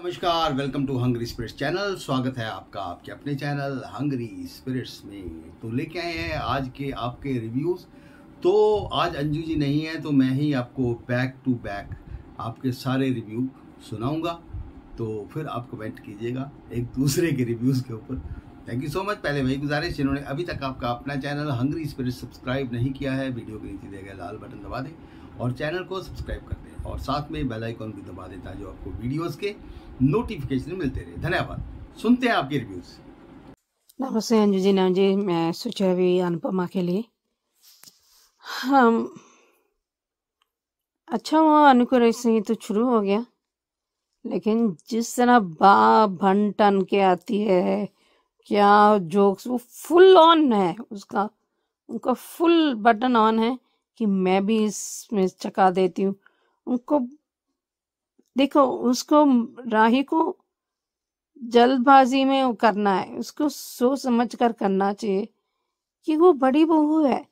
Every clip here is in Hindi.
नमस्कार, welcome to hungry spirits channel. स्वागत है आपका आपके अपने चैनल हंग्री स्पिरिट्स में। तो लेके आए हैं आज के आपके रिव्यूज़। तो आज अंजू जी नहीं है तो मैं ही आपको बैक टू बैक आपके सारे रिव्यू सुनाऊंगा। तो फिर आप कमेंट कीजिएगा एक दूसरे के रिव्यूज़ के ऊपर। Thank you so much. पहले वही गुजारिश, जिन्होंने अभी तक आपका अपना चैनल हंग्री स्पिरिट्स सब्सक्राइब नहीं किया है, वीडियो के नीचे दिए गए लाल बटन दबा दें और चैनल को सब्सक्राइब कर दें और साथ में बेल आइकन भी दबा दें ताकि आपको वीडियोस के नोटिफिकेशन मिलते रहे। धन्यवाद। सुनते हैं आपके रिव्यूज। नमस्ते अंजू जी। नाम जी, मैं सोचा अभी अनुपमा के लिए हम अच्छा हुआ अनुकरण से तो शुरू हो गया, लेकिन जिस तरह बा भन टन के आती है, क्या जोक्स, वो फुल ऑन है उसका, उनका फुल बटन ऑन है कि मैं भी इसमें चका देती हूँ उनको। देखो, उसको राही को जल्दबाजी में वो करना है, उसको सोच समझ कर करना चाहिए कि वो बड़ी बहू है।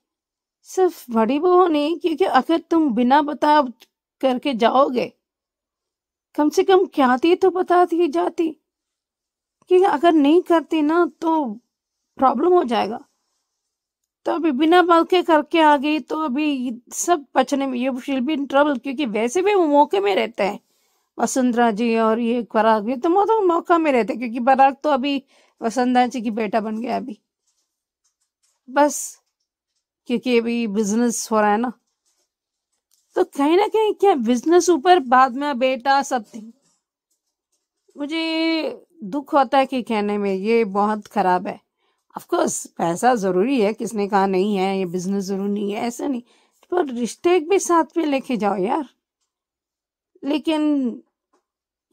सिर्फ बड़ी बहू नहीं, क्योंकि अगर तुम बिना बता करके जाओगे, कम से कम क्या थी तो बता दी जाती, कि अगर नहीं करती ना तो प्रॉब्लम हो जाएगा। तो अभी बिना बात के करके आ गई तो अभी सब बचने में, ये शील बी इन ट्रबल, क्योंकि वैसे भी वो मौके में रहते हैं। वसुंधरा जी और ये पराग भी तो मौका में रहते, क्योंकि पराग तो अभी वसुंधरा जी की बेटा बन गया अभी, बस क्योंकि अभी बिजनेस हो रहा है ना। तो कहीं ना कहीं क्या बिजनेस ऊपर बाद में बेटा सब थी। मुझे दुख होता है कि कहने में ये बहुत खराब है। ऑफ कोर्स पैसा जरूरी है, किसने कहा नहीं है, ये बिजनेस जरूरी नहीं है, ऐसा नहीं, पर रिश्ते भी साथ में लेके जाओ यार। लेकिन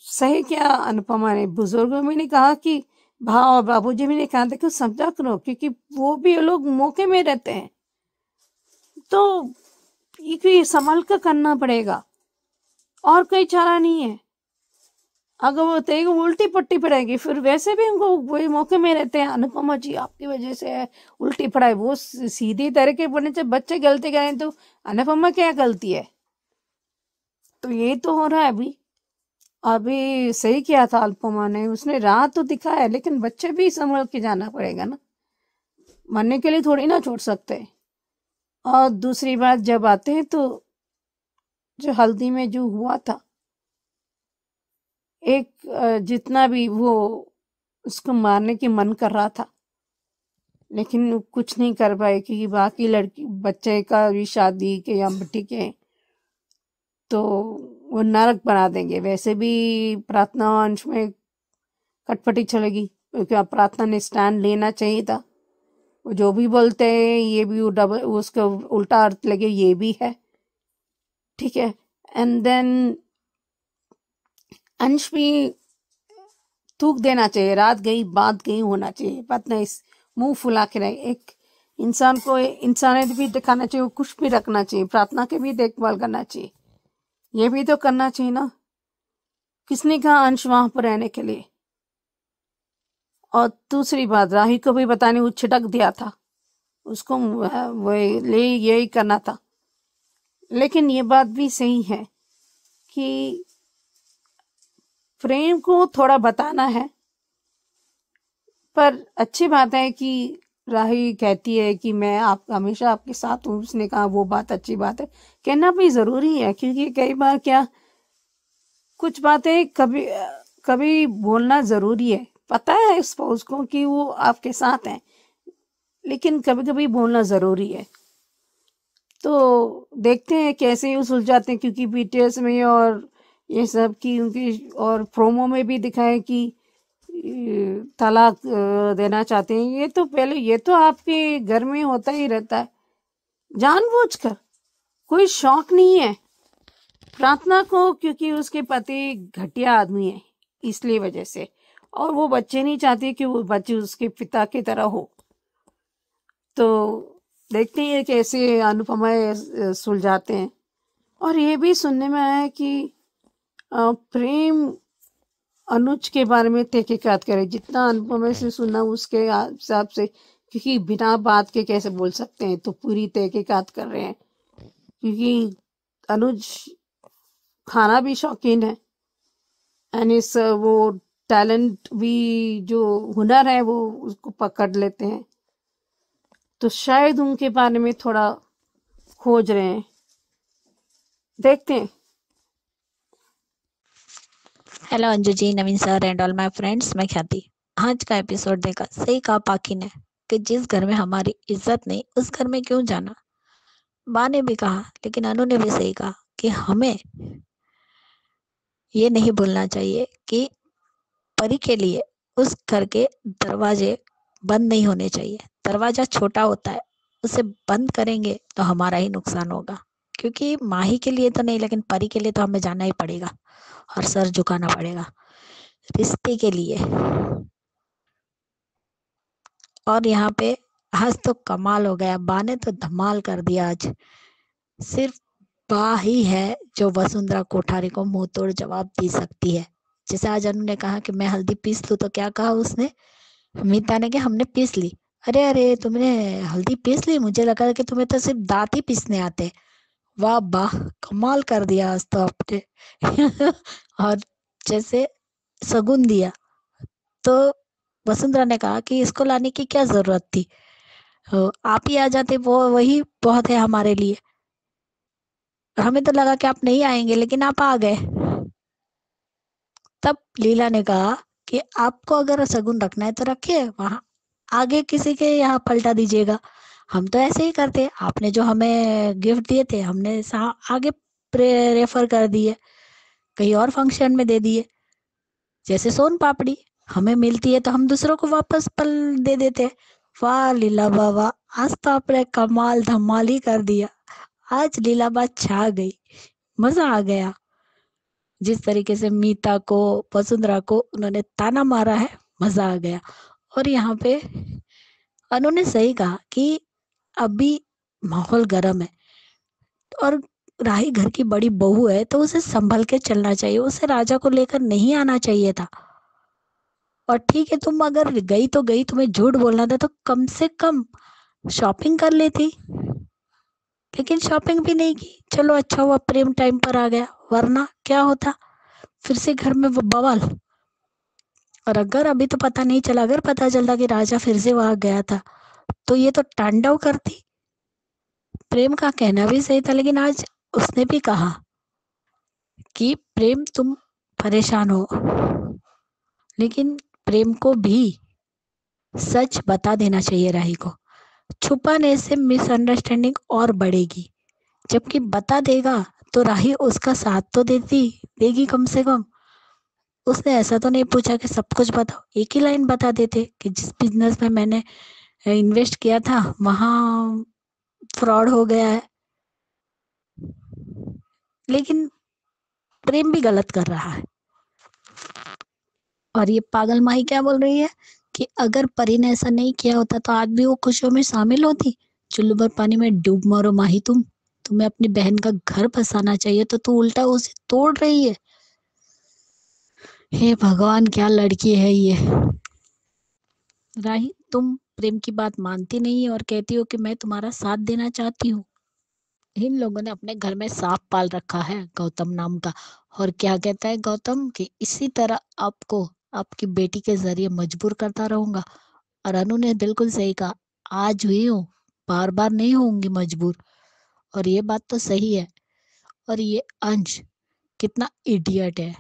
सही क्या अनुपमा ने, बुजुर्गों में ने कहा कि भाव और बाबूजी भी ने कहा, देखो समझा करो, क्योंकि वो भी लोग मौके में रहते हैं, तो ये संभल कर करना पड़ेगा और कोई चारा नहीं है। अगर वो तेरे को उल्टी पट्टी पड़ेगी, फिर वैसे भी उनको वही मौके में रहते हैं। अनुपमा जी आपकी वजह से है उल्टी पड़ाई, वो सीधी तरह के पढ़ने से बच्चे गलती करें तो अनुपमा क्या गलती है? तो ये तो हो रहा है अभी। अभी सही किया था अनुपमा ने, उसने राह तो दिखाया, लेकिन बच्चे भी संभल के जाना पड़ेगा ना, मरने के लिए थोड़ी ना छोड़ सकते। और दूसरी बात, जब आते हैं तो जो हल्दी में जो हुआ था, एक जितना भी वो उसको मारने की मन कर रहा था, लेकिन कुछ नहीं कर पाए, क्योंकि बाकी लड़की बच्चे का भी शादी के या बेटी के तो वो नरक बना देंगे। वैसे भी प्रार्थना अंश में खटपटी चलेगी, क्योंकि अब प्रार्थना ने स्टैंड लेना चाहिए था। वो जो भी बोलते हैं ये भी डबल, उसका उल्टा अर्थ लगे, ये भी है, ठीक है। एंड देन अंश भी थूक देना चाहिए, रात गई बात गई होना चाहिए, बात नहीं मुंह फुला के रहे। एक इंसान को इंसानियत भी दिखाना चाहिए, कुछ भी रखना चाहिए, प्रार्थना के भी देखभाल करना चाहिए, ये भी तो करना चाहिए ना। किसने कहा अंश वहां पर रहने के लिए? और दूसरी बात, राही को भी बताने वो छिटक दिया था, उसको वो ले यही करना था। लेकिन ये बात भी सही है कि प्रेम को थोड़ा बताना है, पर अच्छी बात है कि राही कहती है कि मैं आप हमेशा आपके साथ हूँ। उसने कहा वो बात अच्छी बात है, कहना भी जरूरी है, क्योंकि कई बार क्या कुछ बातें कभी कभी बोलना जरूरी है। पता है स्पाउस को कि वो आपके साथ हैं, लेकिन कभी कभी बोलना जरूरी है। तो देखते हैं कैसे ही सुलझाते हैं, क्योंकि बीटीएस में और ये सब की उनकी और प्रोमो में भी दिखाए कि तलाक देना चाहते हैं। ये तो पहले, ये तो आपके घर में होता ही रहता है जानबूझकर, कोई शौक नहीं है प्रार्थना को, क्योंकि उसके पति घटिया आदमी है इसलिए वजह से, और वो बच्चे नहीं चाहती कि वो बच्चे उसके पिता की तरह हो। तो देखते हैं कैसे अनुपमा सुलझाते हैं। और ये भी सुनने में आया है कि प्रेम अनुज के बारे में तहकीकात करे, जितना अनुपमा से सुना उसके हिसाब से, क्योंकि बिना बात के कैसे बोल सकते हैं, तो पूरी तहकीकात कर रहे हैं, क्योंकि अनुज खाना भी शौकीन है, एंड इस वो टैलेंट भी, जो हुनर है वो उसको पकड़ लेते हैं। तो शायद उनके बारे में थोड़ा खोज रहे हैं, देखते हैं। Hello Anju ji, Naveen sir and all my friends, मैं ख्याति। आज का एपिसोड देखा, सही कहा पाखी ने कि जिस घर में हमारी इज्जत नहीं उस घर में क्यों जाना। माँ ने भी कहा, लेकिन अनु ने भी सही कहा कि हमें ये नहीं भूलना चाहिए कि परी के लिए उस घर के दरवाजे बंद नहीं होने चाहिए। दरवाजा छोटा होता है, उसे बंद करेंगे तो हमारा ही नुकसान होगा, क्योंकि माही के लिए तो नहीं लेकिन परी के लिए तो हमें जाना ही पड़ेगा और सर झुकाना पड़ेगा रिश्ते के लिए। और यहाँ पे आज तो कमाल हो गया, बा ने तो धमाल कर दिया आज। सिर्फ बा ही है जो वसुंधरा कोठारी को मुंह तोड़ जवाब दे सकती है। जैसे आज अनु ने कहा कि मैं हल्दी पीस लूं, तो क्या कहा उसने, मीता ने, कि हमने पीस ली। अरे अरे, तुमने हल्दी पीस ली, मुझे लगा कि तुम्हें तो सिर्फ दांत ही पीसने आते। वाह वाह, कमाल कर दिया आज तो आपने। और जैसे सगुन दिया तो वसुंधरा ने कहा कि इसको लाने की क्या जरूरत थी, आप ही आ जाते, वो वही बहुत है हमारे लिए। हमें तो लगा कि आप नहीं आएंगे, लेकिन आप आ गए। तब लीला ने कहा कि आपको अगर शगुन रखना है तो रखिए, वहां आगे किसी के यहाँ पलटा दीजिएगा। हम तो ऐसे ही करते, आपने जो हमें गिफ्ट दिए थे हमने आगे रेफर कर दिए, कहीं और फंक्शन में दे दिए। जैसे सोन पापड़ी हमें मिलती है तो हम दूसरों को वापस पल दे देते हैं। वाह लीला बाबा, आज तो आपने कमाल धमाल ही कर दिया। आज लीलाबा छा गई, मजा आ गया। जिस तरीके से मीता को, वसुंधरा को उन्होंने ताना मारा है, मजा आ गया। और यहाँ पे अनु ने सही कहा कि अभी माहौल गर्म है और राही घर की बड़ी बहू है, तो उसे संभल के चलना चाहिए, उसे राजा को लेकर नहीं आना चाहिए था। और ठीक है, तुम अगर गई तो गई, तुम्हें झूठ बोलना था तो कम से कम शॉपिंग कर लेती, लेकिन शॉपिंग भी नहीं की। चलो अच्छा हुआ प्रेम टाइम पर आ गया, वरना क्या होता, फिर से घर में वो बवाल। और अगर अभी तो पता नहीं चला, अगर पता चलता कि राजा फिर से वहां गया था तो ये तो तांडव करती। प्रेम का कहना भी सही था, लेकिन आज उसने भी कहा कि प्रेम तुम परेशान हो, लेकिन प्रेम को भी सच बता देना चाहिए राही को। छुपाने से मिसअंडरस्टैंडिंग और बढ़ेगी, जबकि बता देगा तो राही उसका साथ तो देगी कम से कम। उसने ऐसा तो नहीं पूछा कि सब कुछ बताओ, एक ही लाइन बता देते कि जिस बिजनेस में मैंने इन्वेस्ट किया था वहां फ्रॉड हो गया है। लेकिन प्रेम भी गलत कर रहा है। और ये पागल माही क्या बोल रही है कि अगर परी ने ऐसा नहीं किया होता तो आज भी वो खुशियों में शामिल होती। चुल्लू भर पानी में डूब मरो माही, तुम्हें अपनी बहन का घर बसाना चाहिए तो तू उल्टा उसे तोड़ रही है। हे भगवान, क्या लड़की है ये। राही, तुम प्रेम की बात मानती नहीं और कहती हो कि मैं तुम्हारा साथ देना चाहती हूँ। इन लोगों ने अपने घर में सांप पाल रखा है, गौतम नाम का। और क्या कहता है गौतम कि इसी तरह आपको आपकी बेटी के जरिए मजबूर करता रहूंगा। और अनु ने बिल्कुल सही कहा, आज हुई हूँ, बार बार नहीं होंगी मजबूर। और ये बात तो सही है। और ये अंश कितना इडियट है।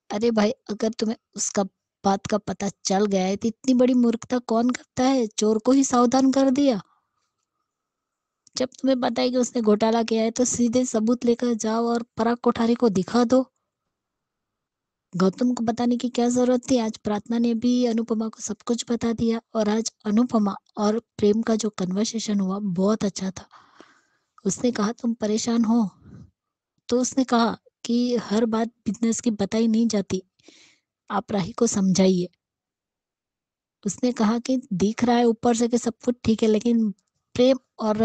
अरे भाई, अगर तुम्हें उसका बात का पता चल गया है तो इतनी बड़ी मूर्खता कौन करता है, चोर को ही सावधान कर दिया। जब तुम्हें पता है कि उसने घोटाला किया है तो सीधे सबूत लेकर जाओ और पराग कोठारी को दिखा दो। गौतम को बताने की क्या जरूरत थी, आज प्रार्थना ने भी अनुपमा को सब कुछ बता दिया। और आज अनुपमा और प्रेम का जो कन्वर्सेशन हुआ बहुत अच्छा था। उसने कहा तुम परेशान हो, तो उसने कहा कि हर बात बिजनेस की बताई नहीं जाती, आप राही को समझाइए। उसने कहा कि दिख रहा है ऊपर से कि सब कुछ ठीक है, लेकिन प्रेम और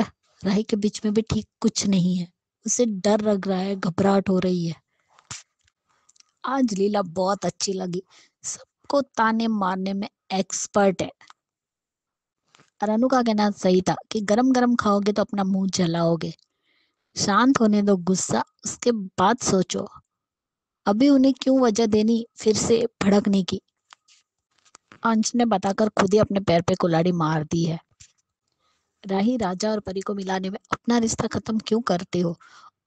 राही के बीच में भी ठीक कुछ नहीं है। उसे डर लग रहा है, घबराहट हो रही है। आज लीला बहुत अच्छी लगी, सबको ताने मारने में एक्सपर्ट है। और अनु का कहना सही था कि गरम गरम खाओगे तो अपना मुंह जलाओगे। शांत होने दो गुस्सा, उसके बाद सोचो। अभी उन्हें क्यों वजह देनी फिर से भड़कने की। अंश ने बताकर खुद ही अपने पैर पे कुल्हाड़ी मार दी है। राही राजा और परी को मिलाने में अपना रिश्ता खत्म क्यों करते हो?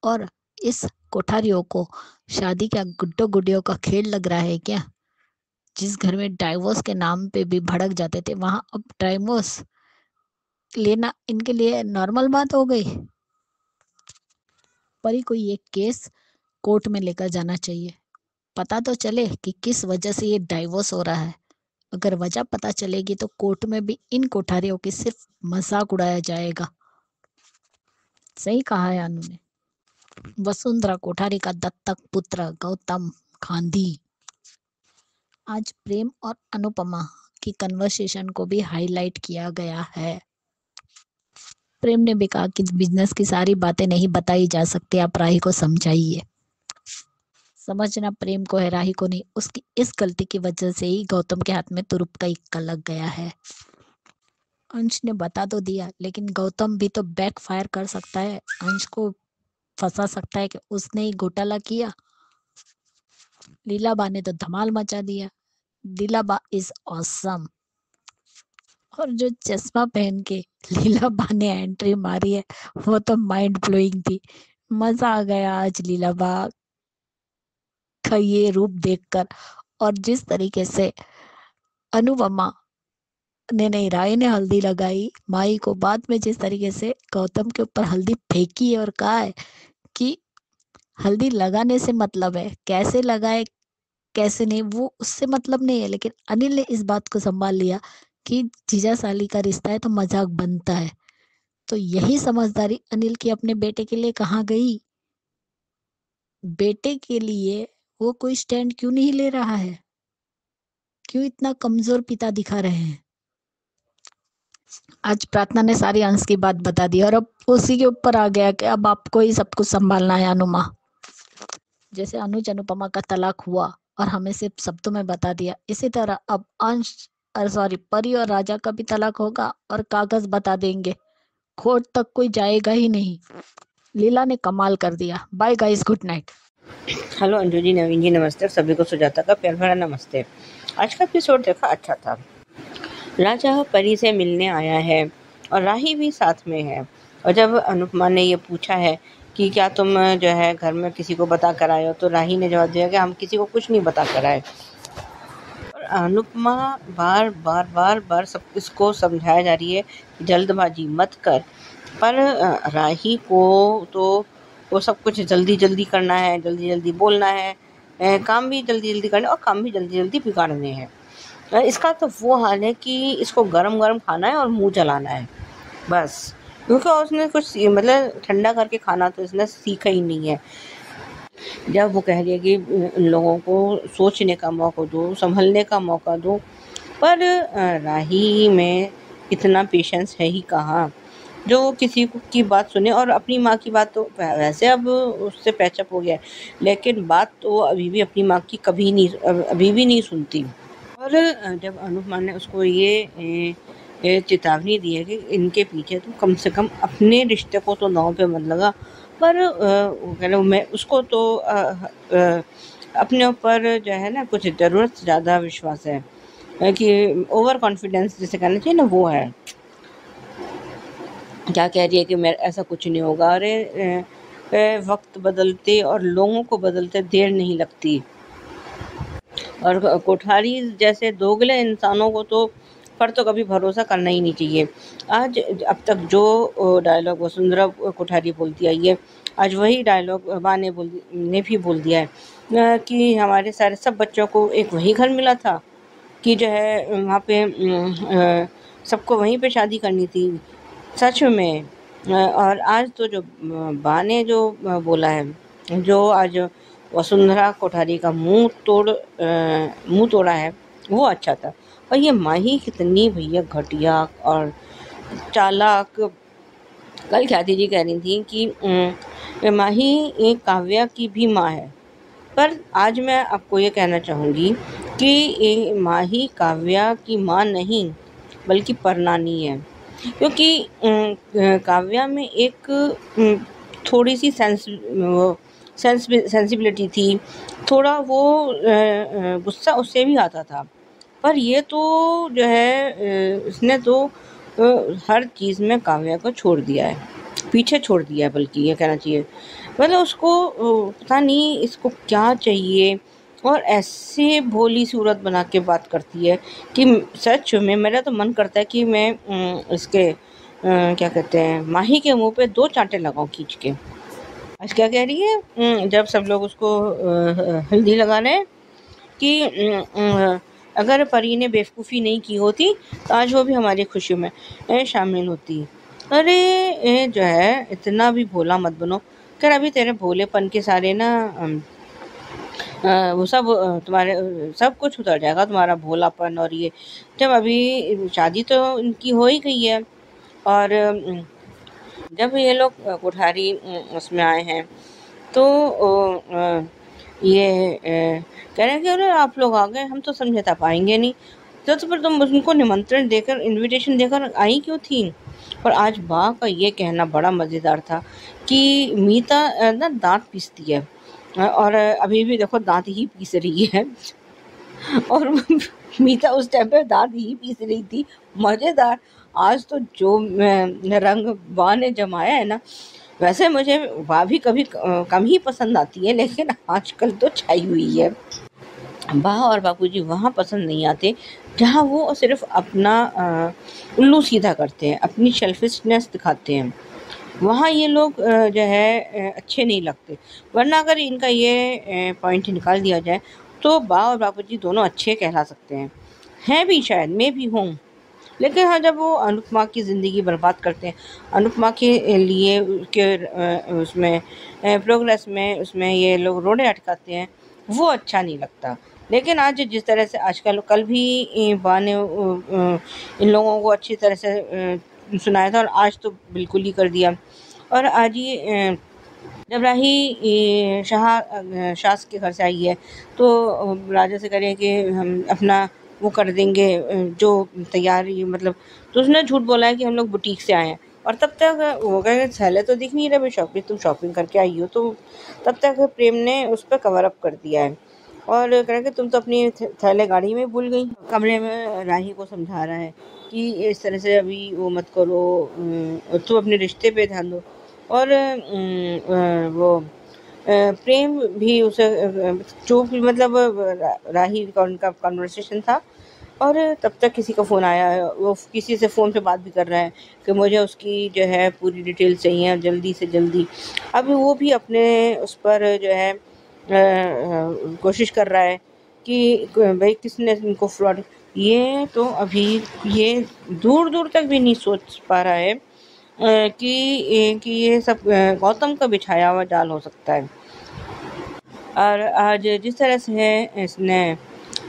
और इस कोठारियों को शादी क्या गुड्डो गुडियों का खेल लग रहा है क्या? जिस घर में डाइवोर्स के नाम पे भी भड़क जाते थे, वहां अब डाइवोर्स लेना इनके लिए नॉर्मल बात हो गई। परी को ये केस कोर्ट में लेकर जाना चाहिए, पता तो चले कि किस वजह से ये डाइवोर्स हो रहा है। अगर वजह पता चलेगी तो कोर्ट में भी इन कोठारियों की सिर्फ मजाक उड़ाया जाएगा। सही कहा है अनु ने। वसुंधरा कोठारी का दत्तक पुत्र गौतम गांधी। आज प्रेम और अनुपमा की कन्वर्सेशन को भी हाईलाइट किया गया है। प्रेम ने भी कहा कि बिजनेस की सारी बातें नहीं बताई जा सकती, आप राही को समझाइए। समझना प्रेम को है, राही को नहीं। उसकी इस गलती की वजह से ही गौतम के हाथ में तुरुप का इक्का लग गया है। अंश ने बता तो दिया, लेकिन गौतम भी तो बैक फायर कर सकता है, अंश को फंसा सकता है कि उसने ही घोटाला किया। लीलाबा ने तो धमाल मचा दिया। लीलाबा इज ऑसम। और जो चश्मा पहन के लीलाबा ने एंट्री मारी है वो तो माइंड ब्लोइंग थी। मजा आ गया आज लीलाबा का ये रूप देखकर। और जिस तरीके से अनुपमा ने नहीं, राय ने हल्दी लगाई माई को, बाद में जिस तरीके से गौतम के ऊपर हल्दी फेंकी है और कहा है कि हल्दी लगाने से मतलब है, कैसे लगाए कैसे नहीं वो उससे मतलब नहीं है। लेकिन अनिल ने इस बात को संभाल लिया कि जीजा साली का रिश्ता है तो मजाक बनता है। तो यही समझदारी अनिल की अपने बेटे के लिए कहाँ गई? बेटे के लिए वो कोई स्टैंड क्यों नहीं ले रहा है? क्यों इतना कमजोर पिता दिखा रहे हैं? आज प्रार्थना ने सारी अंश की बात बता दी और अब उसी के ऊपर आ गया कि अब आपको ही सब कुछ संभालना है अनुमा। जैसे अनुज अनुपमा का तलाक हुआ और हमें सिर्फ शब्दों में बता दिया, इसी तरह अब परी और राजा का भी तलाक होगा और कागज बता देंगे, कोर्ट तक कोई जाएगा ही नहीं। लीला ने कमाल कर दिया। Bye guys, good night. Hello Anju ji, Naveen ji नमस्ते। सभी को सुजाता का प्यार भरा नमस्ते। आज का एपिसोड देखा, अच्छा था। राजा परी से मिलने आया है और राही भी साथ में है। और जब अनुपमा ने ये पूछा है कि क्या तुम जो है घर में किसी को बता कर आए हो, तो राही ने जवाब दिया कि हम किसी को कुछ नहीं बता कर आए। और अनुपमा बार बार बार बार सब इसको समझाया जा रही है कि जल्दबाजी मत कर, पर राही को तो वो सब कुछ जल्दी जल्दी करना है, जल्दी जल्दी बोलना है, काम भी जल्दी जल्दी करना और काम भी जल्दी जल्दी बिगाड़ने हैं। इसका तो वो हाल है कि इसको गरम गरम खाना है और मुंह जलाना है बस, क्योंकि उसने कुछ मतलब ठंडा करके खाना तो इसने सीखा ही नहीं है। जब वो कह रही है कि इन लोगों को सोचने का मौका दो, संभलने का मौका दो, पर राही में इतना पेशेंस है ही कहाँ जो किसी की बात सुने। और अपनी माँ की बात तो वैसे अब उससे पैचअप हो गया है, लेकिन बात तो अभी भी अपनी माँ की अभी भी नहीं सुनती। और जब अनुपमा ने उसको ये चेतावनी दी है कि इनके पीछे तो कम से कम अपने रिश्ते को तो दांव पे मत लगा, पर मैं उसको तो अपने ऊपर जो है ना कुछ ज़रूरत से ज़्यादा विश्वास है कि ओवर कॉन्फिडेंस जिसे कहना चाहिए ना, वो है। क्या कह रही है कि मेरा ऐसा कुछ नहीं होगा। अरे वक्त बदलते और लोगों को बदलते देर नहीं लगती। और कोठारी जैसे दोगले इंसानों को तो पर तो कभी भरोसा करना ही नहीं चाहिए। आज अब तक जो डायलॉग वसुंधरा कोठारी बोलती आई है, आज वही डायलॉग माँ ने भी बोल दिया है कि हमारे सारे सब बच्चों को एक वही घर मिला था कि जो है वहाँ पे सबको वहीं पे शादी करनी थी, सच में। और आज तो जो बा ने जो बोला है, जो आज वसुंधरा कोठारी का मुंह तोड़ा है, वो अच्छा था। और ये माँ ही कितनी भैया घटिया और चालाक। कल ख्याति जी कह रही थी कि माँ ही एक काव्या की भी माँ है, पर आज मैं आपको ये कहना चाहूँगी कि माँ ही काव्या की माँ नहीं बल्कि परनानी है, क्योंकि काव्या में एक थोड़ी सी सेंसिबिलिटी थी, थोड़ा वो गुस्सा उससे भी आता था। पर ये तो जो है इसने तो हर चीज़ में काव्या को छोड़ दिया है, पीछे छोड़ दिया है, बल्कि ये कहना चाहिए। मतलब उसको पता नहीं इसको क्या चाहिए, और ऐसे भोली सूरत बना के बात करती है कि सच में मेरा तो मन करता है कि मैं इसके क्या कहते हैं, माही के मुंह पे 2 चांटे लगाऊं खींच के। आज क्या कह रही है, जब सब लोग उसको हल्दी लगा रहे हैं कि अगर परी ने बेवकूफ़ी नहीं की होती तो आज वो भी हमारी खुशी में शामिल होती। अरे जो है इतना भी भोला मत बनो। खैर अभी तेरे भोलेपन के सारे ना वो सब तुम्हारे सब कुछ उतर जाएगा, तुम्हारा भोलापन और ये। जब अभी शादी तो इनकी हो ही गई है, और जब ये लोग कोठारी उसमें आए हैं तो ये कह रहे हैं कि अरे आप लोग आ गए, हम तो समझौता पाएंगे नहीं। तो पर तुम उनको निमंत्रण देकर, इनविटेशन देकर आई क्यों थी? और आज बा का ये कहना बड़ा मज़ेदार था कि मीता ना दांत पीसती है, और अभी भी देखो दांत ही पीस रही है और मीता उस टाइम पे दांत ही पीस रही थी। मज़ेदार। आज तो जो रंग बा ने जमाया है ना, वैसे मुझे बा भी कभी कम ही पसंद आती है, लेकिन आजकल तो छाई हुई है। बा और बापूजी वहाँ पसंद नहीं आते जहाँ वो सिर्फ अपना उल्लू सीधा करते हैं, अपनी सेल्फिशनेस दिखाते हैं। वहाँ ये लोग जो है अच्छे नहीं लगते। वरना अगर इनका ये पॉइंट निकाल दिया जाए तो बा और बापूजी दोनों अच्छे कहला सकते हैं भी शायद, मैं भी हूँ। लेकिन हाँ, जब वो अनुपमा की ज़िंदगी बर्बाद करते हैं, अनुपमा के लिए उसके उसमें प्रोग्रेस में उसमें ये लोग रोड़े अटकाते हैं, वो अच्छा नहीं लगता। लेकिन आज जिस तरह से आजकल, कल भी बा ने इन लोगों को अच्छी तरह से सुनाया था, और आज तो बिल्कुल ही कर दिया। और आज ये जब राही शास के घर से आई है तो राजा से करें कि हम अपना वो कर देंगे जो तैयारी, मतलब तो उसने झूठ बोला है कि हम लोग बुटीक से आए हैं। और तब तक वो कहे थैले तो दिख नहीं रहे भाई, तुम शॉपिंग करके आई हो। तो तब तक प्रेम ने उस पर कवर अप कर दिया है और कह रहे कि तुम तो अपनी थैले गाड़ी में भूल गई। कमरे में राही को समझा रहा है कि इस तरह से अभी वो मत करो, तुम अपने रिश्ते पे ध्यान दो। और वो प्रेम भी उसे जो भी मतलब राही का उनका कन्वर्सेशन था, और तब तक किसी का फ़ोन आया, वो किसी से फ़ोन पे बात भी कर रहा है कि मुझे उसकी जो है पूरी डिटेल चाहिए जल्दी से जल्दी। अब वो भी अपने उस पर जो है कोशिश कर रहा है कि भाई किसने इनको फ्रॉड। ये तो अभी ये दूर दूर तक भी नहीं सोच पा रहा है कि ये सब गौतम का बिछाया हुआ जाल हो सकता है। और आज जिस तरह से है इसने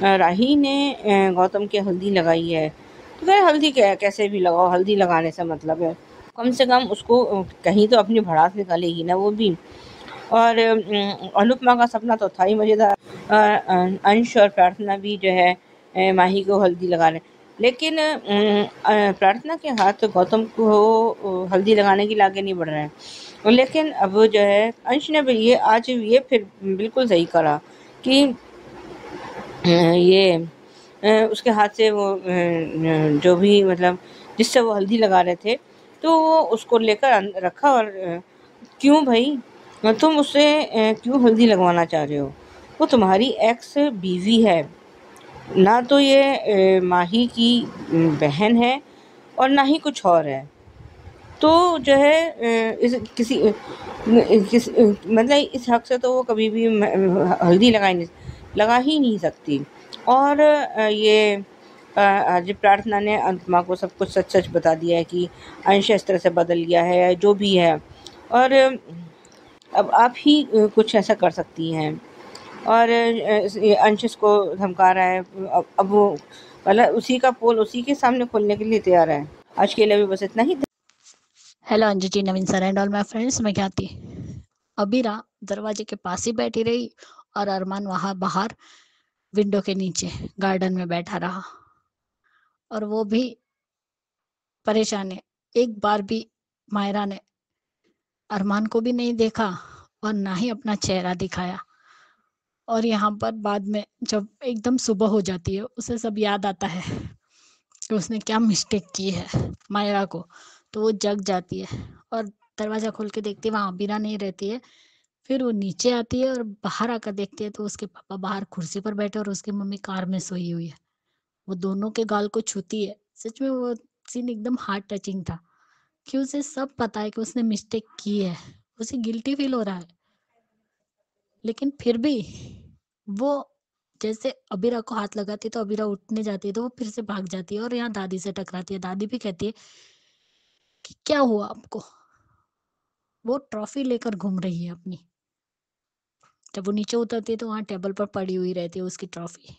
राही ने गौतम की हल्दी लगाई है, तो क्या हल्दी कैसे भी लगाओ, हल्दी लगाने से मतलब है कम से कम उसको कहीं तो अपनी भड़ास निकालेगी ना वो भी। और अनुपमा का सपना तो था ही मज़ेदार। अंश और प्रार्थना भी जो है माही को हल्दी लगा रहे, लेकिन प्रार्थना के हाथ गौतम को हल्दी लगाने की लागे नहीं बढ़ रहे हैं। लेकिन अब जो है अंश ने भी ये आज ये फिर बिल्कुल सही करा कि ये उसके हाथ से वो जो भी मतलब जिससे वो हल्दी लगा रहे थे तो वो उसको लेकर रखा। और क्यों भाई तुम उससे क्यों हल्दी लगवाना चाह रहे हो? वो तुम्हारी एक्स बीवी है ना, तो ये माही की बहन है और ना ही कुछ और है। तो जो है इस किसी मतलब इस हक से तो वो कभी भी हल्दी लगा ही नहीं सकती। और ये आज प्रार्थना ने अनुपमा को सब कुछ सच सच बता दिया है कि अंश इस तरह से बदल गया है जो भी है, और अब आप ही कुछ ऐसा कर सकती हैं। और अंश को धमका रहा है। अब वो मतलब उसी का पोल उसी के सामने खोलने के लिए तैयार है। आज के लिए भी बस इतना ही। Hello Anju ji, Naveen sir and all my friends, मैं ख्याति। अबीरा दरवाजे के पास ही बैठी रही और अरमान वहां बाहर विंडो के नीचे गार्डन में बैठा रहा, और वो भी परेशान है। एक बार भी मायरा ने अरमान को भी नहीं देखा और ना ही अपना चेहरा दिखाया। और यहाँ पर बाद में जब एकदम सुबह हो जाती है, उसे सब याद आता है कि उसने क्या मिस्टेक की है मायरा को। तो वो जग जाती है और दरवाज़ा खोल के देखती है, वहाँ अबीरा नहीं रहती है। फिर वो नीचे आती है और बाहर आकर देखती है तो उसके पापा बाहर कुर्सी पर बैठे और उसकी मम्मी कार में सोई हुई है। वो दोनों के गाल को छूती है। सच में वो सीन एकदम हार्ट टचिंग था कि उसे सब पता है कि उसने मिस्टेक की है। उसे गिल्टी फील हो रहा है, लेकिन फिर भी वो जैसे अबीरा को हाथ लगाती है तो अबीरा उठने जाती है तो वो फिर से भाग जाती है और यहाँ दादी से टकराती है। दादी भी कहती है कि क्या हुआ आपको? वो ट्रॉफी लेकर घूम रही है अपनी। जब वो नीचे उतरती है तो वहाँ टेबल पर पड़ी हुई रहती है उसकी ट्रॉफी।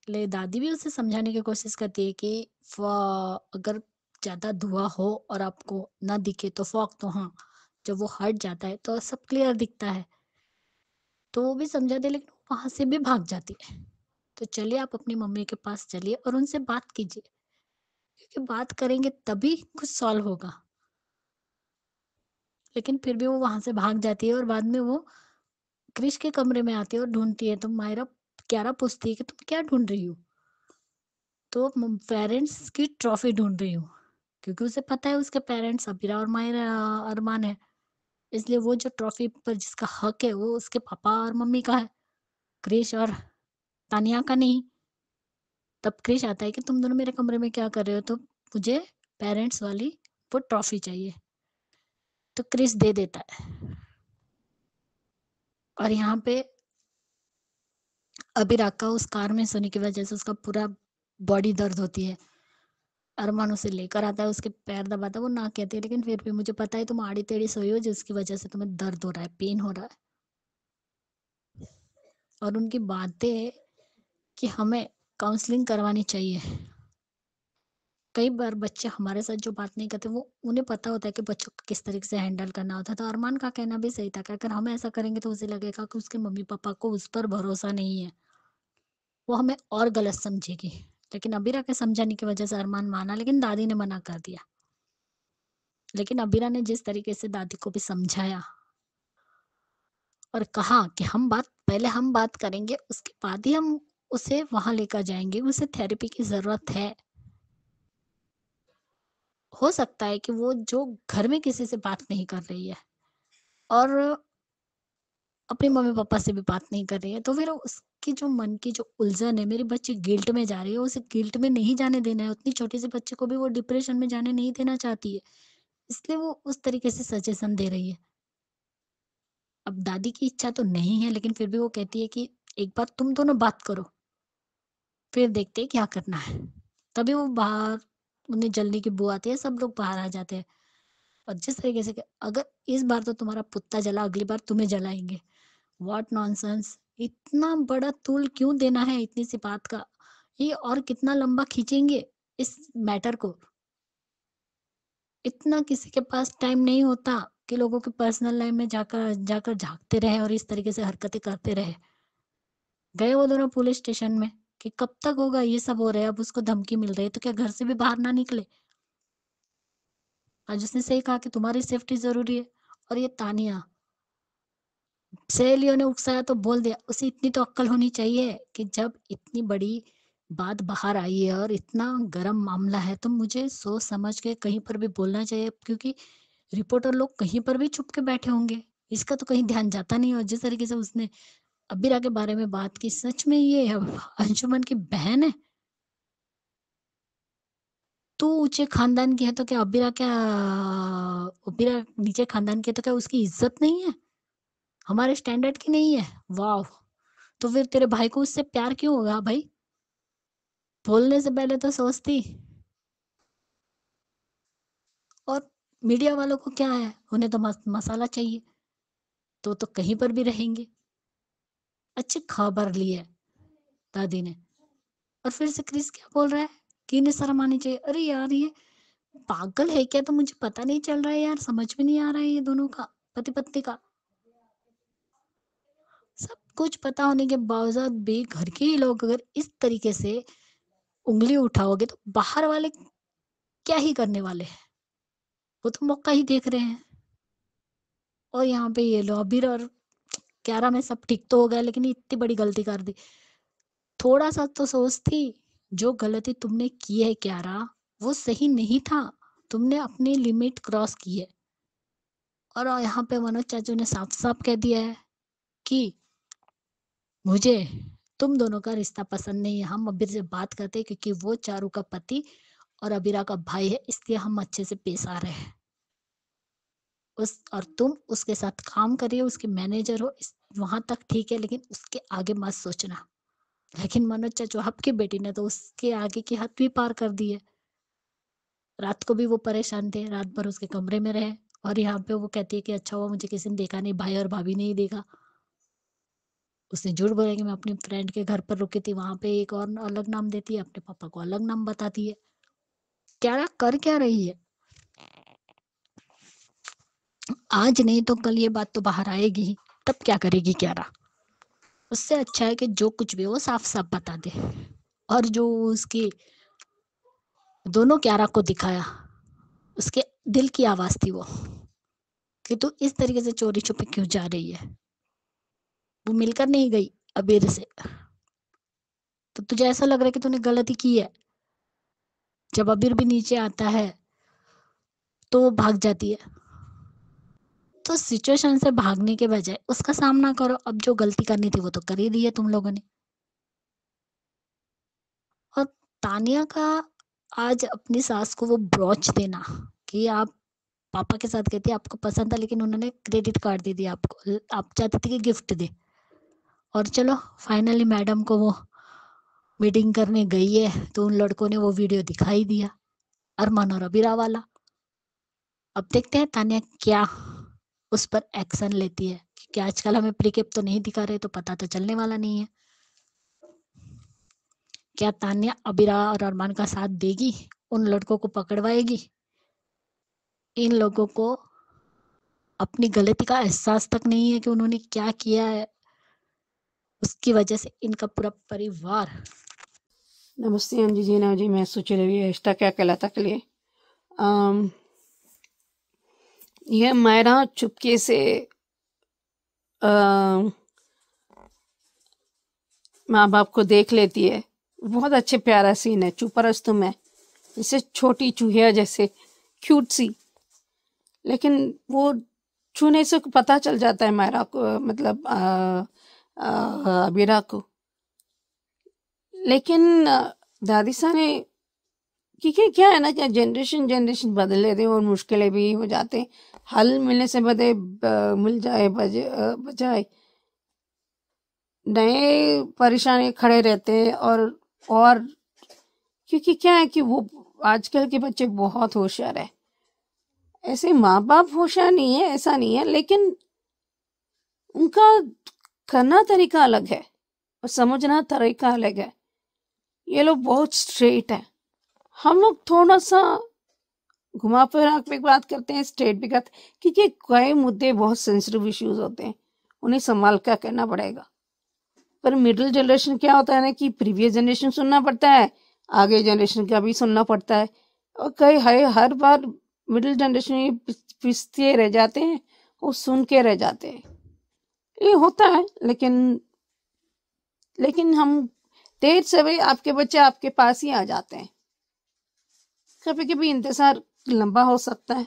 ले दादी भी उसे समझाने की कोशिश करती है कि अगर ज़्यादा धुआं हो और आपको ना दिखे तो फॉग तो हाँ, जब वो हट जाता है तो सब क्लियर दिखता है। तो वो भी समझा दे, लेकिन वहाँ से भी भाग जाती है। तो चलिए आप अपनी मम्मी के पास चलिए और उनसे बात कीजिए, क्योंकि बात करेंगे तभी कुछ सॉल्व होगा। लेकिन फिर भी वो वहाँ से भाग जाती है और बाद में वो क्रिश के कमरे में आती है और ढूँढती है। तो मायरा क्यारा पूछती है कि तुम क्या ढूँढ रही हो? तो पेरेंट्स की ट्रॉफी ढूँढ रही हूँ, क्योंकि उसे पता है उसके पेरेंट्स अबीरा और मायरा अरमान है। इसलिए वो जो ट्रॉफी पर जिसका हक है वो उसके पापा और मम्मी का है, क्रिश और तानिया का नहीं। तब क्रिश आता है कि तुम दोनों मेरे कमरे में क्या कर रहे हो? तो मुझे पेरेंट्स वाली वो ट्रॉफी चाहिए। तो क्रिश दे देता है और यहाँ पे अबीरा का उस कार में सोने की वजह से उसका पूरा बॉडी दर्द होती है। अरमान उसे लेकर आता है, उसके पैर दबाता है, वो ना कहती है लेकिन फिर भी मुझे पता है तुम आड़ी टेढ़ी सोई हो जिसकी वजह से तुम्हें दर्द हो रहा है, पेन हो रहा है। और उनकी बातें कि हमें काउंसलिंग करवानी चाहिए। कई बार बच्चे हमारे साथ जो बात नहीं करते वो उन्हें पता होता है कि बच्चों को किस तरीके से हैंडल करना होता है। तो अरमान का कहना भी सही था कि अगर हम ऐसा करेंगे तो उसे लगेगा कि उसके मम्मी पापा को उस पर भरोसा नहीं है, वो हमें और गलत समझेगी। लेकिन अबीरा के समझाने की वजह से अरमान माना, लेकिन दादी ने मना कर दिया। लेकिन अबीरा ने जिस तरीके से दादी को भी समझाया और कहा कि हम बात करेंगे, उसके बाद ही हम उसे वहां लेकर जाएंगे, उसे थेरेपी की जरूरत है। हो सकता है कि वो जो घर में किसी से बात नहीं कर रही है और अपने मम्मी पापा से भी बात नहीं कर रही है, तो फिर उसकी जो मन की जो उलझन है, मेरी बच्ची गिल्ट में जा रही है, उसे गिल्ट में नहीं जाने देना है। उतनी छोटी सी बच्चे को भी वो डिप्रेशन में जाने नहीं देना चाहती है, इसलिए वो उस तरीके से सजेशन दे रही है। अब दादी की इच्छा तो नहीं है, लेकिन फिर भी वो कहती है कि एक बार तुम दोनों बात करो, फिर देखते हैं क्या करना है। तभी वो बाहर, उन्हें जलने की बू आती है, सब लोग बाहर आ जाते हैं। और जिस तरीके से कि अगर इस बार तो तुम्हारा पुत्ता जला, अगली बार तुम्हें जलाएंगे। What nonsense! इतना बड़ा तूल क्यों देना है इतनी सी बात का? ये और कितना लंबा खींचेंगे इस मैटर को? इतना किसी के पास टाइम नहीं होता कि लोगों के पर्सनल लाइफ में जाकर जाकर झाँकते रहे और इस तरीके से हरकतें करते रहे। गए वो दोनों पुलिस स्टेशन में कि कब तक होगा ये सब हो रहा है, अब उसको धमकी मिल रही है तो क्या घर से भी बाहर ना निकले? आज उसने सही कहा कि तुम्हारी सेफ्टी ज़रूरी है। और ये तानिया, सहेलियों ने उकसाया तो बोल दिया। उसे इतनी तो अक्ल होनी चाहिए कि जब इतनी बड़ी बात बाहर आई है और इतना गरम मामला है तो मुझे सोच समझ के कहीं पर भी बोलना चाहिए, क्योंकि रिपोर्टर लोग कहीं पर भी छुप के बैठे होंगे। इसका तो कहीं ध्यान जाता नहीं। और जिस तरीके से उसने अबीरा के बारे में बात की, सच में ये अंशुमन की बहन है? तू ऊँचे खानदान की है तो क्या अबीरा नीचे खानदान की है तो क्या उसकी इज़्ज़त नहीं है? हमारे स्टैंडर्ड की नहीं है? वॉव! तो फिर तेरे भाई को उससे प्यार क्यों होगा भाई? बोलने से पहले तो सोचती। और मीडिया वालों को क्या है? उन्हें तो मसाला चाहिए, तो कहीं पर भी रहेंगे। अच्छी खबर ली है दादी ने। और फिर से क्रिस क्या बोल रहा है कि इन्हें शर्म आनी चाहिए। अरे यार, ये पागल है क्या? तो मुझे पता नहीं चल रहा है यार, समझ में नहीं आ रहा है ये दोनों का, पति पत्नी का। सब कुछ पता होने के बावजूद भी घर के ही लोग अगर इस तरीके से उंगली उठाओगे तो बाहर वाले क्या ही करने वाले हैं? वो तो मौका ही देख रहे हैं। और यहाँ पे ये लो अबीर और क्यारा में सब ठीक तो हो गया, लेकिन इतनी बड़ी गलती कर दी। थोड़ा सा तो सोच थी, जो गलती तुमने की है क्यारा वो सही नहीं था, तुमने अपनी लिमिट क्रॉस की है। और यहाँ पे मनोज चाचू ने साफ साफ कह दिया है कि मुझे तुम दोनों का रिश्ता पसंद नहीं है, हम अबीर से बात करते हैं क्योंकि वो चारू का पति और अबीरा का भाई है, इसलिए हम अच्छे से पेश आ रहे हैं। और तुम उसके साथ काम करिए, उसके मैनेजर हो, वहां तक ठीक है, लेकिन उसके आगे मत सोचना। लेकिन मनोज चाचू आपकी बेटी ने तो उसके आगे की हद भी पार कर दी है। रात को भी वो परेशान थे, रात भर उसके कमरे में रहे, और यहाँ पे वो कहती है कि अच्छा हुआ मुझे किसी ने देखा नहीं, भाई और भाभी ने ही देखा। उसने झूठ बोला कि मैं अपनी फ्रेंड के घर पर रुकी थी, वहां पे एक और अलग नाम देती है, अपने पापा को अलग नाम बताती है। क्या कर क्या रही है? आज नहीं तो कल ये बात तो बाहर आएगी ही, तब क्या करेगी क्यारा? उससे अच्छा है कि जो कुछ भी हो साफ साफ बता दे। और जो उसकी दोनों क्यारा को दिखाया, उसके दिल की आवाज थी वो, कि तू इस तरीके से चोरी छुपे क्यों जा रही है। वो मिलकर नहीं गई अबीर से, तो तुझे ऐसा लग रहा है कि तूने गलती की है। जब अबीर भी नीचे आता है तो वो भाग जाती है। तो सिचुएशन से भागने के बजाय उसका सामना करो। अब जो गलती करनी थी वो तो कर ही दी है तुम लोगों ने। और तानिया का आज अपनी सास को वो ब्रॉच देना, कि आप पापा के साथ गए थे, आपको पसंद था, लेकिन उन्होंने क्रेडिट कार्ड दे दिया आपको, आप चाहती थी कि गिफ्ट दे। और चलो फाइनली मैडम को वो मीटिंग करने गई है तो उन लड़कों ने वो वीडियो दिखाई दिया, अरमान और अबीरा वाला। अब देखते हैं तानिया क्या उस पर एक्शन लेती है, क्योंकि आजकल हमें प्रीकेप तो नहीं दिखा रहे, तो पता तो चलने वाला नहीं है। क्या तानिया अबीरा और अरमान का साथ देगी, उन लड़कों को पकड़वाएगी? इन लोगों को अपनी गलती का एहसास तक नहीं है कि उन्होंने क्या किया है, उसकी वजह से इनका पूरा परिवार। नमस्ते अंजी जी, ना जी, मैं सुचिरवि रिश्ता क्या कहलाता के लिए यह मायरा चुपके से माँ बाप को देख लेती है। बहुत अच्छे प्यारा सीन है, चुपरस्तु में जैसे छोटी चूहिया जैसे क्यूट सी, लेकिन वो छूने से पता चल जाता है मायरा को, मतलब अबीरा को। लेकिन दादी सा ने, क्योंकि क्या है ना, क्या जनरेशन बदल लेते हैं और मुश्किलें भी हो जाते हैं। हल मिलने से मिल जाए बजाय नए परेशानी खड़े रहते हैं। और क्योंकि क्या है कि वो आजकल के बच्चे बहुत होशियार है। ऐसे माँ बाप होशियार नहीं है ऐसा नहीं है, लेकिन उनका करना तरीका अलग है और समझना तरीका अलग है। ये लोग बहुत स्ट्रेट है, हम लोग थोड़ा सा घुमा फिरा पे बात करते हैं, स्ट्रेट भी करते हैं, क्योंकि कई मुद्दे बहुत सेंसिटिव इश्यूज होते हैं, उन्हें संभाल कर करना पड़ेगा। पर मिडिल जनरेशन क्या होता है ना, कि प्रीवियस जनरेशन सुनना पड़ता है, आगे जनरेशन का भी सुनना पड़ता है, और कई हर बार मिडिल जनरेशन पिसते रह जाते हैं और सुन के रह जाते हैं। ये होता है, लेकिन हम देर से भी आपके बच्चे आपके पास ही आ जाते हैं। कभी कभी इंतजार लंबा हो सकता है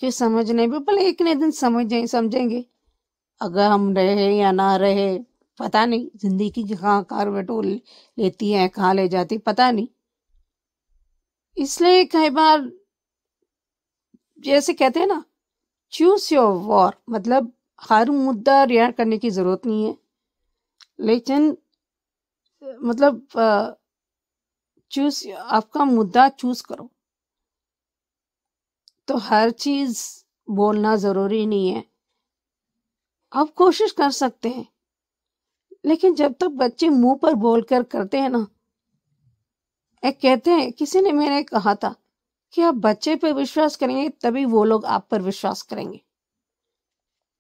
कि समझने में, भले एक न दिन समझेंगे। अगर हम रहे या ना रहे पता नहीं, जिंदगी की कहाँ कारवटों लेती है, कहाँ ले जाती पता नहीं। इसलिए कई बार जैसे कहते हैं ना, चूज योर वॉर, मतलब हर मुद्दा रिएक्ट करने की जरूरत नहीं है, लेकिन मतलब चूज, आपका मुद्दा चूज करो। तो हर चीज बोलना जरूरी नहीं है, आप कोशिश कर सकते हैं, लेकिन जब तक बच्चे मुंह पर बोलकर करते हैं ना, एक कहते हैं, किसी ने मैंने कहा था कि आप बच्चे पर विश्वास करेंगे तभी वो लोग आप पर विश्वास करेंगे।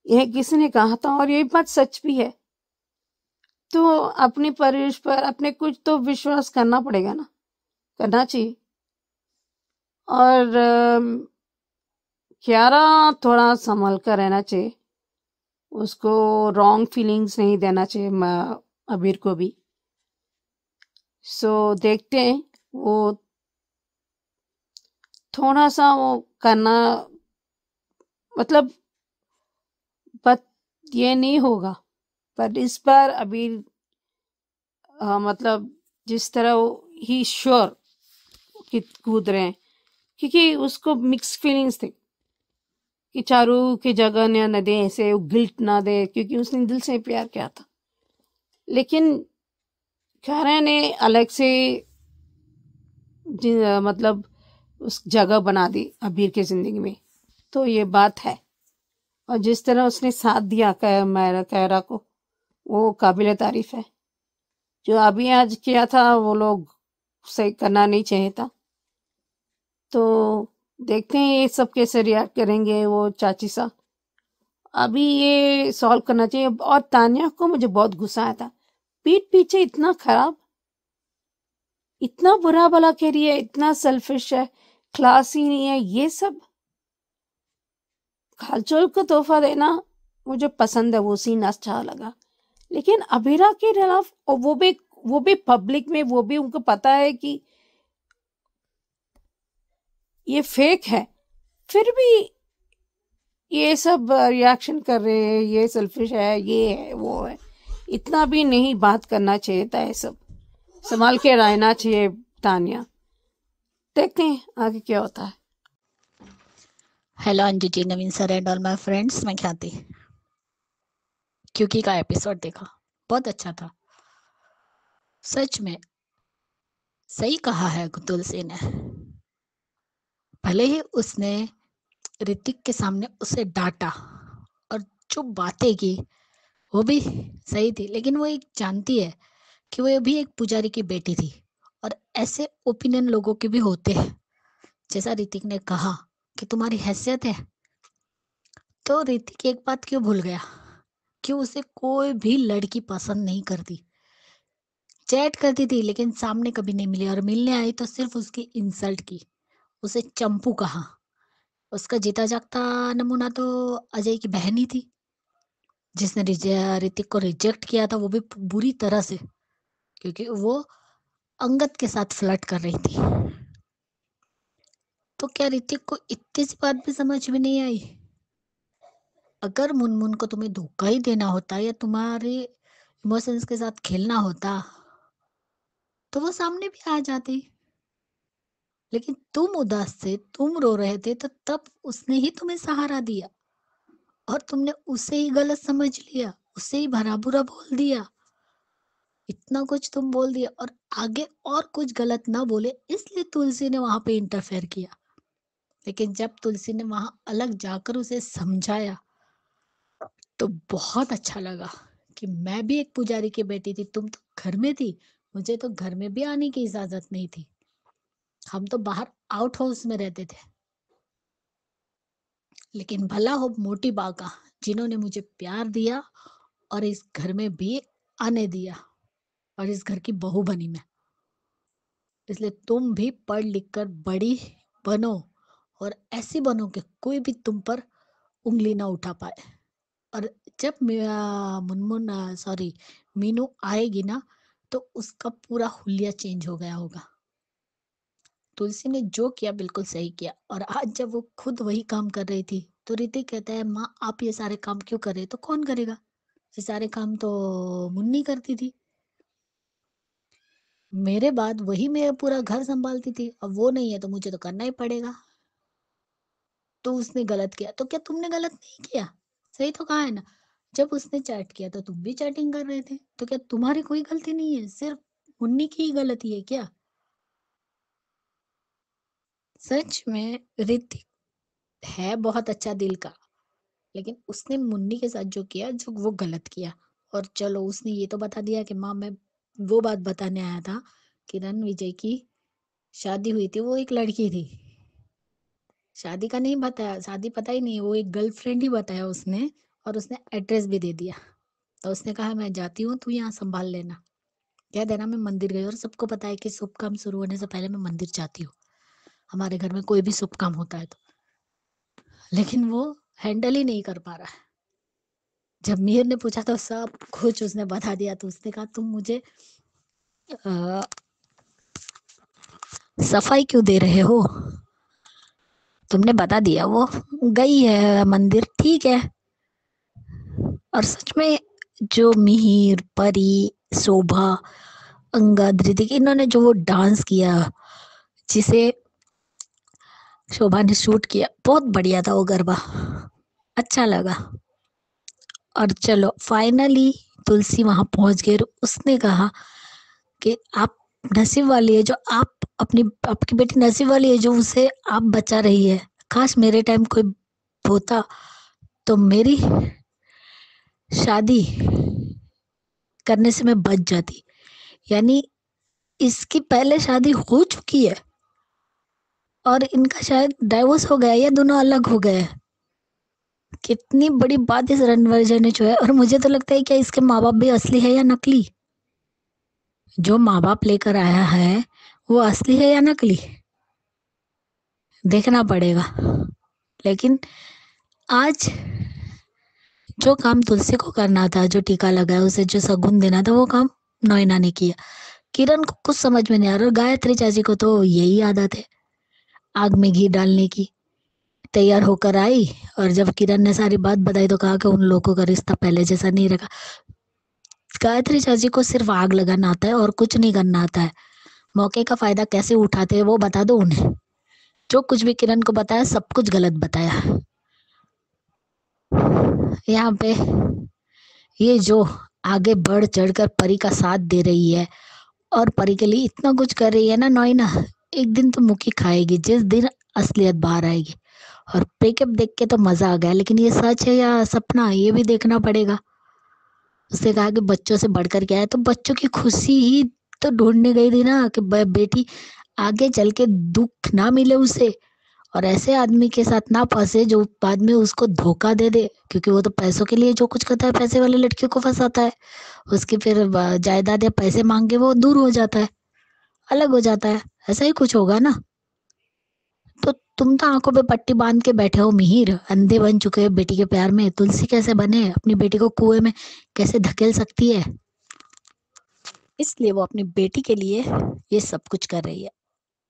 यह किसी ने कहा था और ये बात सच भी है। तो अपनी परवरिश पर अपने कुछ तो विश्वास करना पड़ेगा ना, करना चाहिए। और कियारा थोड़ा संभल कर रहना चाहिए, उसको रॉन्ग फीलिंग्स नहीं देना चाहिए अबीर को भी। सो देखते हैं, वो थोड़ा सा वो करना, मतलब बट ये नहीं होगा। पर इस बार अबीर मतलब जिस तरह ही श्योर कि कूद रहे हैं, क्योंकि उसको मिक्स फीलिंग्स थे कि चारू की जगह न दे, ऐसे गिल्ट ना दे, क्योंकि उसने दिल से प्यार किया था। लेकिन कियारा ने अलग से मतलब उस जगह बना दी अबीर की जिंदगी में, तो ये बात है। और जिस तरह उसने साथ दिया कियारा को, वो काबिल तारीफ है। जो अभी आज किया था वो लोग सही करना नहीं चाहिए था। तो देखते हैं ये सब कैसे रिएक्ट करेंगे वो चाची सा। अभी ये सॉल्व करना चाहिए। और तान्या को मुझे बहुत गुस्सा आया था, पीठ पीछे इतना खराब, इतना बुरा भला कह रही है, इतना सेल्फिश है, क्लास ही नहीं है। ये सब खालचोल को तोहफा देना मुझे पसंद है, वो सीन अच्छा लगा। लेकिन अबीरा के खिलाफ, और वो भी पब्लिक में, वो भी उनको पता है कि ये फेक है, फिर भी ये सब रिएक्शन कर रहे हैं, ये सेल्फिश है, ये है, वो है। इतना भी नहीं बात करना चाहिए था, ये सब संभाल के रहना चाहिए तान्या। देखते हैं आगे क्या होता है। Hello Anju ji, Naveen sir and all my friends, मैं ख्याति। क्योंकि का एपिसोड देखा, बहुत अच्छा था। सच में सही कहा है तुलसी ने। भले ही उसने ऋतिक के सामने उसे डांटा और जो बातें की वो भी सही थी, लेकिन वो एक जानती है कि वो भी एक पुजारी की बेटी थी और ऐसे ओपिनियन लोगों के भी होते हैं। जैसा ऋतिक ने कहा कि तुम्हारी हैसियत है, तो ऋतिक एक बात क्यों भूल गया कि उसे कोई भी लड़की पसंद नहीं करती। चैट करती थी लेकिन सामने कभी नहीं मिली, और मिलने आई तो सिर्फ उसकी इंसल्ट की, उसे चंपू कहा। उसका जीता जागता नमूना तो अजय की बहन ही थी, जिसने ऋतिक को रिजेक्ट किया था, वो भी बुरी तरह से, क्योंकि वो अंगद के साथ फ्लर्ट कर रही थी। तो क्या ऋतिक को इतनी सी बात भी समझ में नहीं आई? अगर मुनमुन को तुम्हें धोखा ही देना होता या तुम्हारे इमोशंस के साथ खेलना होता तो वो सामने भी आ जाती। लेकिन तुम उदास थे, तुम रो रहे थे, तो तब उसने ही तुम्हें सहारा दिया और तुमने उसे ही गलत समझ लिया, उसे ही भला बुरा बोल दिया। इतना कुछ तुम बोल दिया और आगे और कुछ गलत ना बोले, इसलिए तुलसी ने वहां पे इंटरफेयर किया। लेकिन जब तुलसी ने वहां अलग जाकर उसे समझाया तो बहुत अच्छा लगा कि मैं भी एक पुजारी की बेटी थी, तुम तो घर में थी, मुझे तो घर में भी आने की इजाजत नहीं थी, हम तो बाहर आउट हाउस में रहते थे। लेकिन भला हो मोटी बाका, जिन्होंने मुझे प्यार दिया और इस घर में भी आने दिया और इस घर की बहू बनी मैं। इसलिए तुम भी पढ़ लिख कर बड़ी बनो और ऐसी बनो कि कोई भी तुम पर उंगली ना उठा पाए। और जब मुनमुन सॉरी मीनू आएगी ना, तो उसका पूरा हुलिया चेंज हो गया होगा। तुलसी ने जो किया बिल्कुल सही किया। और आज जब वो खुद वही काम कर रही थी तो ऋतिक कहता है, माँ आप ये सारे काम क्यों कर रहे? तो कौन करेगा? ये सारे काम तो मुन्नी करती थी, मेरे बाद वही मेरा पूरा घर संभालती थी, अब वो नहीं है तो मुझे तो करना ही पड़ेगा। तो उसने गलत किया, तो क्या तुमने गलत नहीं किया? सही तो कहा है ना, जब उसने चैट किया तो तुम भी चैटिंग कर रहे थे, तो क्या तुम्हारी कोई गलती नहीं है? सिर्फ मुन्नी की ही गलती है क्या? सच में ऋतिक है बहुत अच्छा दिल का, लेकिन उसने मुन्नी के साथ जो किया, जो वो गलत किया। और चलो उसने ये तो बता दिया कि माँ मैं वो बात बताने आया था, किरण विजय की शादी हुई थी, वो एक लड़की थी। शादी का नहीं बताया, शादी पता ही नहीं, वो एक गर्लफ्रेंड ही बताया उसने, और उसने एड्रेस भी दे दिया। तो उसने कहा मैं जाती हूँ, तू यहाँ संभाल लेना, कह देना मैं मंदिर गई। और सबको पता है कि शुभ काम शुरू होने से पहले मैं मंदिर जाती हूँ, हमारे घर में कोई भी शुभ काम होता है तो। लेकिन वो हैंडल ही नहीं कर पा रहा है। जब मिहिर ने पूछा तो सब कुछ उसने बता दिया। तो उसने कहा तुम मुझे सफाई क्यों दे रहे हो? तुमने बता दिया वो गई है मंदिर, ठीक है। और सच में जो मिहिर, परी, शोभा, अंगद, ऋतिक, इन्होंने जो वो डांस किया, जिसे शोभा ने शूट किया, बहुत बढ़िया था वो गरबा, अच्छा लगा। और चलो फाइनली तुलसी वहां पहुंच गई। उसने कहा कि आप नसीब वाली है जो आपकी बेटी नसीब वाली है जो उसे आप बचा रही है। काश मेरे टाइम कोई होता तो मेरी शादी करने से मैं बच जाती। यानी इसकी पहले शादी हो चुकी है और इनका शायद डाइवोर्स हो गया या दोनों अलग हो गए। कितनी बड़ी बात इस रणवंजय ने जो है। और मुझे तो लगता है क्या इसके माँ बाप भी असली है या नकली? जो माँ बाप लेकर आया है वो असली है या नकली, देखना पड़ेगा। लेकिन आज जो काम तुलसी को करना था, जो टीका लगाया, उसे जो शगुन देना था, वो काम नैना ने किया। किरण को कुछ समझ में नहीं आ रहा। और गायत्री चाची को तो यही आदत है आग में घी डालने की। तैयार होकर आई और जब किरण ने सारी बात बताई तो कहा कि उन लोगों का रिश्ता पहले जैसा नहीं रखा। गायत्री चाची को सिर्फ आग लगाना आता है और कुछ नहीं करना आता है। मौके का फायदा कैसे उठाते हैं वो बता दो उन्हें। जो कुछ भी किरण को बताया सब कुछ गलत बताया। यहाँ पे ये जो आगे बढ़ चढ़कर परी का साथ दे रही है और परी के लिए इतना कुछ कर रही है ना नैना, एक दिन तो मुक्की खाएगी जिस दिन असलियत बाहर आएगी। और ब्रेकअप देख के तो मजा आ गया, लेकिन ये सच है या सपना ये भी देखना पड़ेगा। उसने कहा कि बच्चों से बढ़कर क्या है, तो बच्चों की खुशी ही तो ढूंढने गई थी ना कि बेटी आगे चल के दुख ना मिले उसे और ऐसे आदमी के साथ ना फंसे जो बाद में उसको धोखा दे दे। क्योंकि वो तो पैसों के लिए जो कुछ करता है, पैसे वाले लड़कियों को फंसाता है। उसकी फिर जायदाद या पैसे मांग के वो दूर हो जाता है, अलग हो जाता है। ऐसा ही कुछ होगा ना। तो तुम तो आंखों पे पट्टी बांध के बैठे हो मिहिर, अंधे बन चुके हो बेटी के प्यार में। तुलसी कैसे बने, अपनी बेटी को कुएं में कैसे धकेल सकती है? इसलिए वो अपनी बेटी के लिए ये सब कुछ कर रही है।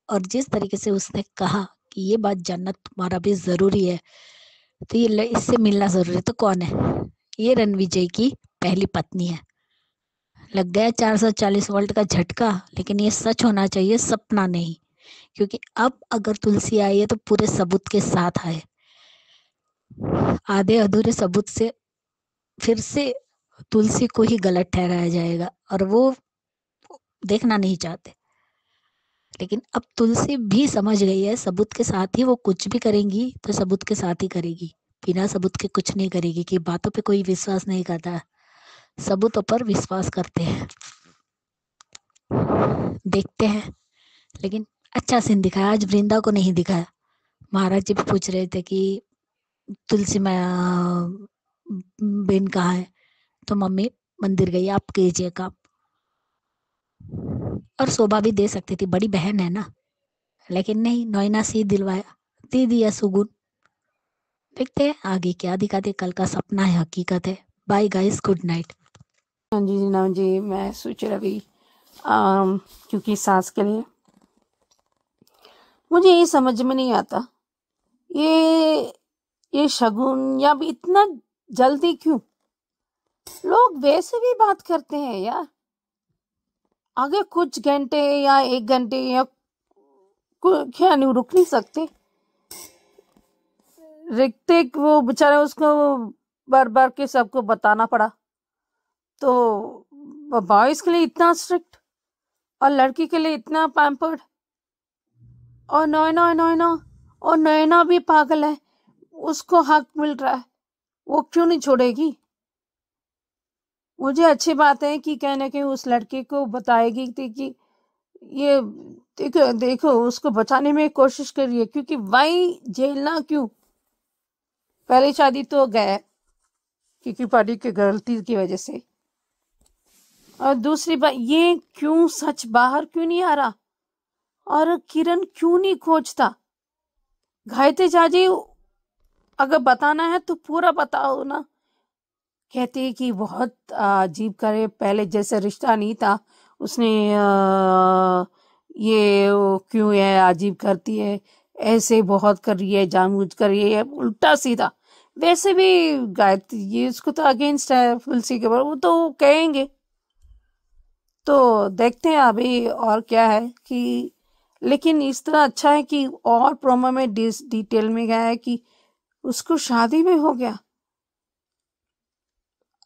और जिस तरीके से उसने कहा कि ये बात जानना तुम्हारा भी जरूरी है, तो ये इससे मिलना जरूरी है। तो कौन है? ये रणविजय की पहली पत्नी है। लग गया 440 वोल्ट का झटका, लेकिन ये सच होना चाहिए, सपना नहीं। क्योंकि अब अगर तुलसी आई है तो पूरे सबूत के साथ आए। आधे अधूरे सबूत से फिर से तुलसी को ही गलत ठहराया जाएगा और वो देखना नहीं चाहते। लेकिन अब तुलसी भी समझ गई है सबूत के साथ ही वो कुछ भी करेंगी तो सबूत के साथ ही करेगी, बिना सबूत के कुछ नहीं करेगी। कि बातों पे कोई विश्वास नहीं करता, सबूतों पर विश्वास करते हैं। देखते हैं। लेकिन अच्छा सीन दिखाया, आज वृंदा को नहीं दिखाया। महाराज जी भी पूछ रहे थे कि तुलसी बहन कहाँ है, तो मम्मी मंदिर गई, आप कीजिए काम। और शोभा भी दे सकती थी, बड़ी बहन है ना, लेकिन नहीं, नैना से ही दिलवाया, दे दिया सुगुन। देखते हैं आगे क्या दिखाते। कल का सपना है हकीकत है। Bye guys, good night. हाँ जी ना जी, मैं सोच रही क्योंकि सास के लिए मुझे ये समझ में नहीं आता, ये शगुन या भी इतना जल्दी क्यों? लोग वैसे भी बात करते हैं यार, आगे कुछ घंटे या 1 घंटे या क्या नहीं रुक नहीं सकते? ऋतिक वो बेचारे उसको बार बार के सबको बताना पड़ा। तो बॉयज के लिए इतना स्ट्रिक्ट और लड़की के लिए इतना पैम्पर्ड। और नैना भी पागल है, उसको हक मिल रहा है, वो क्यों नहीं छोड़ेगी? मुझे अच्छी बात है कि कहने के उस लड़के को बताएगी कि ये देखो उसको बचाने में कोशिश करिए, क्योंकि वही झेलना क्यों? पहली शादी तो गए क्योंकि परी की गलती की वजह से, और दूसरी बात ये क्यों सच बाहर क्यों नहीं आ रहा? और किरण क्यों नहीं खोजता? गायत्री चाची अगर बताना है तो पूरा बताओ ना। कहते हैं कि बहुत अजीब करे, पहले जैसे रिश्ता नहीं था, उसने ये क्यों है अजीब करती है, ऐसे बहुत कर रही है, जानबूझ कर रही है, उल्टा सीधा। वैसे भी गायत्री ये उसको तो अगेंस्ट है तुलसी के, वो तो कहेंगे। तो देखते हैं अभी और क्या है कि, लेकिन इस तरह अच्छा है कि और प्रोमो में डिटेल में गया है कि उसको शादी में हो गया।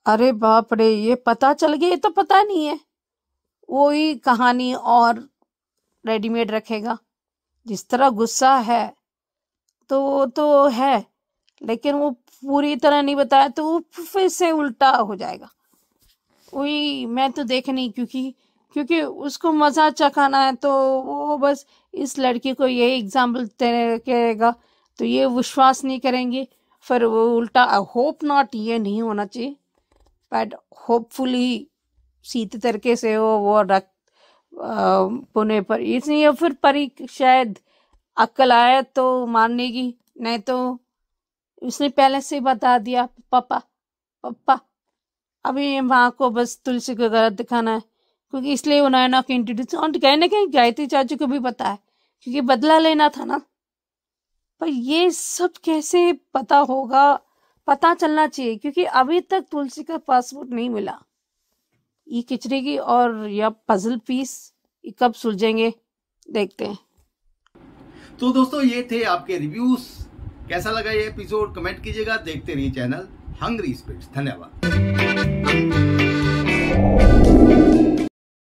अरे बाप रे, ये पता चल गया, ये तो पता नहीं है। वही कहानी और रेडीमेड रखेगा। जिस तरह गुस्सा है तो वो तो है, लेकिन वो पूरी तरह नहीं बताया तो वो फिर से उल्टा हो जाएगा। वही मैं तो देख नहीं, क्योंकि उसको मजा चखाना है, तो वो बस इस लड़की को ये एग्जाम्पल करेगा तो ये विश्वास नहीं करेंगे, फिर वो उल्टा। होप नॉट ये नहीं होना चाहिए, बट होपफुली सीधे तरीके से वो रख पुणे पर, इसलिए फिर परी शायद अक्ल आए तो मानने की, नहीं तो उसने पहले से बता दिया पापा पापा। अभी माँ को बस तुलसी को गलत दिखाना है, क्योंकि इसलिए उन्होंने ना इंट्रोड्यूस, और कहीं ना कहीं गायत्री चाचू को भी पता है, क्योंकि बदला लेना था ना। पर ये सब कैसे पता होगा, पता चलना चाहिए, क्योंकि अभी तक तुलसी का पासपोर्ट नहीं मिला। ये खिचड़ी की और या पजल पीस कब सुलझेंगे, देखते हैं। तो दोस्तों ये थे आपके रिव्यूज। कैसा लगा ये एपिसोड कमेंट कीजिएगा। देखते रहिए चैनल हंग्री स्पिरिट्स। धन्यवाद।